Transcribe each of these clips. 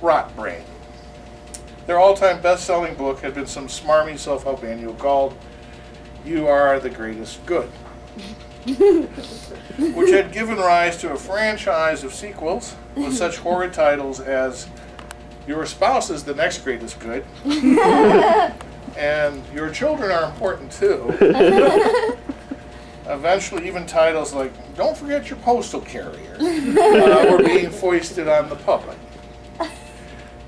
Rot Brain. Their all-time best-selling book had been some smarmy self-help manual called You Are the Greatest Good, which had given rise to a franchise of sequels with such horrid titles as Your Spouse is the Next Greatest Good and Your Children Are Important Too. Eventually even titles like Don't Forget Your Postal Carrier were being foisted on the public.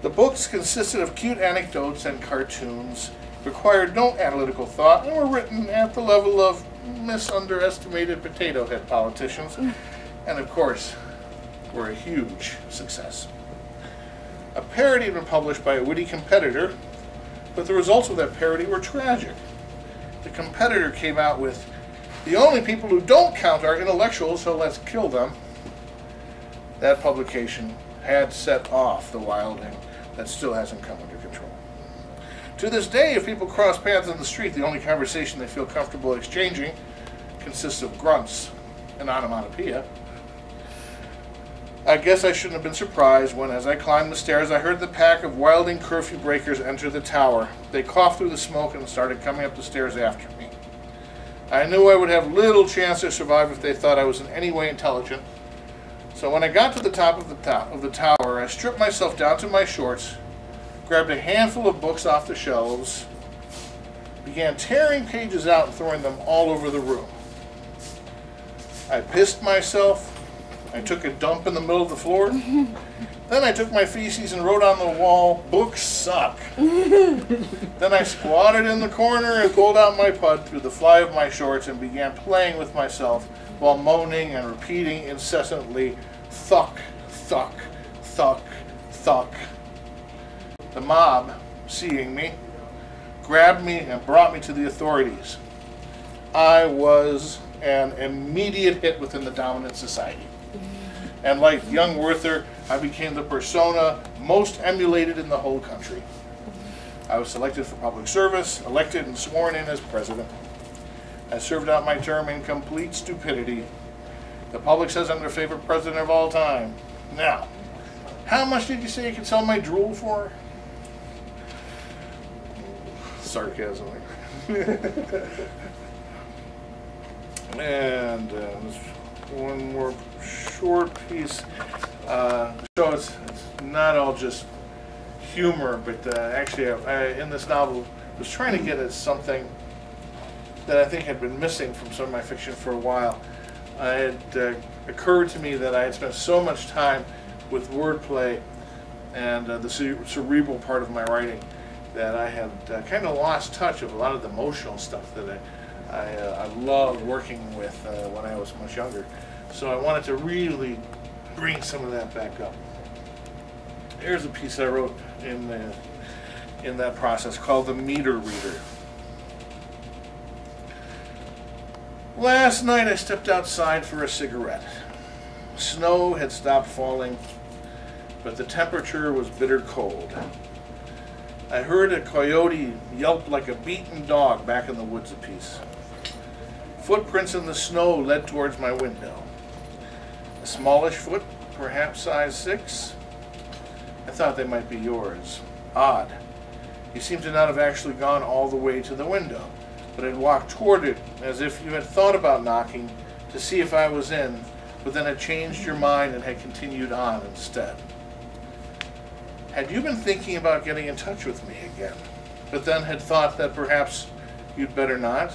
The books consisted of cute anecdotes and cartoons, required no analytical thought, and were written at the level of misunderestimated potato head politicians, and of course, were a huge success. A parody had been published by a witty competitor, but the results of that parody were tragic. The competitor came out with, "The only people who don't count are intellectuals, so let's kill them." That publication had set off the wilding that still hasn't come under control. To this day, if people cross paths on the street, the only conversation they feel comfortable exchanging consists of grunts and onomatopoeia. I guess I shouldn't have been surprised when, as I climbed the stairs, I heard the pack of wilding curfew breakers enter the tower. They coughed through the smoke and started coming up the stairs after me. I knew I would have little chance to survive if they thought I was in any way intelligent. So when I got to the top of the tower, I stripped myself down to my shorts, grabbed a handful of books off the shelves, began tearing pages out and throwing them all over the room. I pissed myself. I took a dump in the middle of the floor. Then I took my feces and wrote on the wall, "Books suck." Then I squatted in the corner and pulled out my pud through the fly of my shorts and began playing with myself while moaning and repeating incessantly, "Thuck, thuck, thuck, thuck." The mob, seeing me, grabbed me and brought me to the authorities. I was an immediate hit within the dominant society. And like young Werther, I became the persona most emulated in the whole country. I was selected for public service, elected and sworn in as president. I served out my term in complete stupidity. The public says I'm their favorite president of all time. Now, how much did you say you could sell my drool for? Sarcasm. And one more short piece. So it's not all just humor, but actually I, in this novel, was trying to get at something that I think had been missing from some of my fiction for a while. It occurred to me that I had spent so much time with wordplay and the cerebral part of my writing that I had kind of lost touch of a lot of the emotional stuff that I loved working with when I was much younger. So I wanted to really bring some of that back up. Here's a piece I wrote in that process called The Meter Reader. Last night I stepped outside for a cigarette. Snow had stopped falling, but the temperature was bitter cold. I heard a coyote yelp like a beaten dog back in the woods a piece. Footprints in the snow led towards my window. A smallish foot, perhaps size 6. I thought they might be yours. Odd. You seem to not have actually gone all the way to the window, but had walked toward it as if you had thought about knocking to see if I was in, but then had changed your mind and had continued on instead. Had you been thinking about getting in touch with me again, but then had thought that perhaps you'd better not?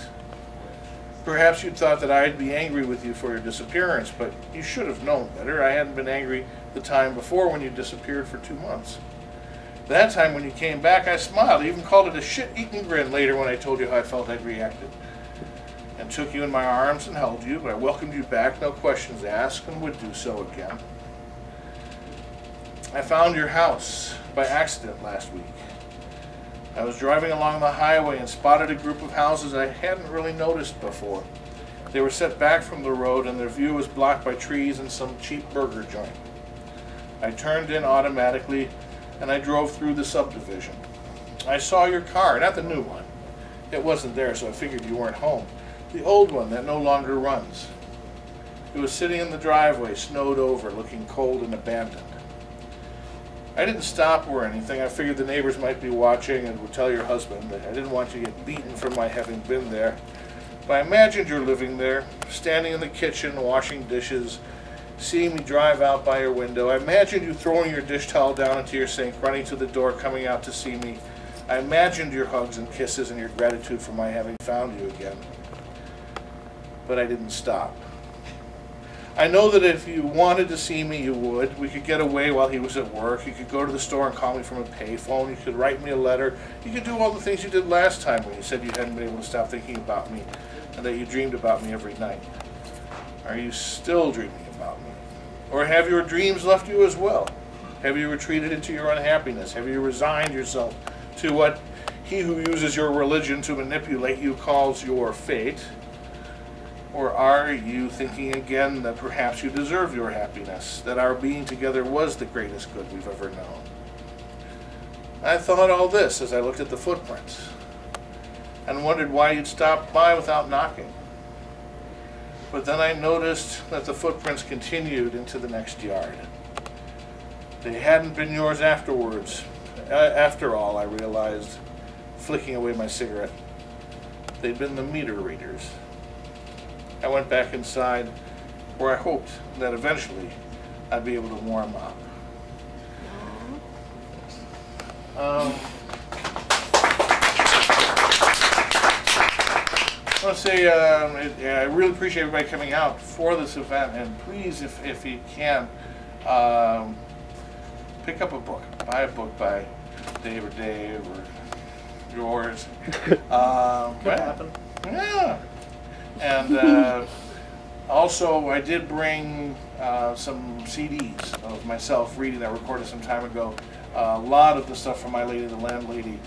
Perhaps you'd thought that I'd be angry with you for your disappearance, but you should have known better. I hadn't been angry the time before when you disappeared for 2 months. That time when you came back, I smiled. I even called it a shit-eating grin later when I told you how I felt I'd reacted. And took you in my arms and held you. I welcomed you back, no questions asked, and would do so again. I found your house by accident last week. I was driving along the highway and spotted a group of houses I hadn't really noticed before. They were set back from the road and their view was blocked by trees and some cheap burger joint. I turned in automatically and I drove through the subdivision. I saw your car, not the new one. It wasn't there, so I figured you weren't home. The old one that no longer runs. It was sitting in the driveway, snowed over, looking cold and abandoned. I didn't stop or anything. I figured the neighbors might be watching and would tell your husband that I didn't want you to get beaten for my having been there. But I imagined you're living there, standing in the kitchen, washing dishes, seeing me drive out by your window. I imagined you throwing your dish towel down into your sink, running to the door, coming out to see me. I imagined your hugs and kisses and your gratitude for my having found you again. But I didn't stop. I know that if you wanted to see me, you would. We could get away while he was at work. You could go to the store and call me from a payphone. You could write me a letter. You could do all the things you did last time when you said you hadn't been able to stop thinking about me and that you dreamed about me every night. Are you still dreaming about me? Or have your dreams left you as well? Have you retreated into your unhappiness? Have you resigned yourself to what he who uses your religion to manipulate you calls your fate? Or are you thinking again that perhaps you deserve your happiness, that our being together was the greatest good we've ever known? I thought all this as I looked at the footprints and wondered why you'd stopped by without knocking. But then I noticed that the footprints continued into the next yard. They hadn't been yours afterwards. After all, I realized, flicking away my cigarette, they'd been the meter readers. I went back inside, where I hoped that eventually I'd be able to warm up. I want to say I really appreciate everybody coming out for this event, and please, if you can, pick up a book. Buy a book by Dave or yours. Could happen. Yeah. And also, I did bring some CDs of myself reading that I recorded some time ago. A lot of the stuff from My Lady the Landlady,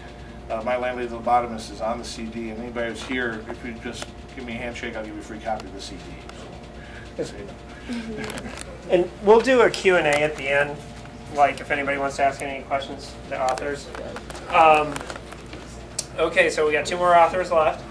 My Landlady the Lobotomist is on the CD. And anybody who's here, if you just give me a handshake, I'll give you a free copy of the CD. So you know. And we'll do a Q&A at the end, like if anybody wants to ask any questions, the authors. Okay, so we got 2 more authors left.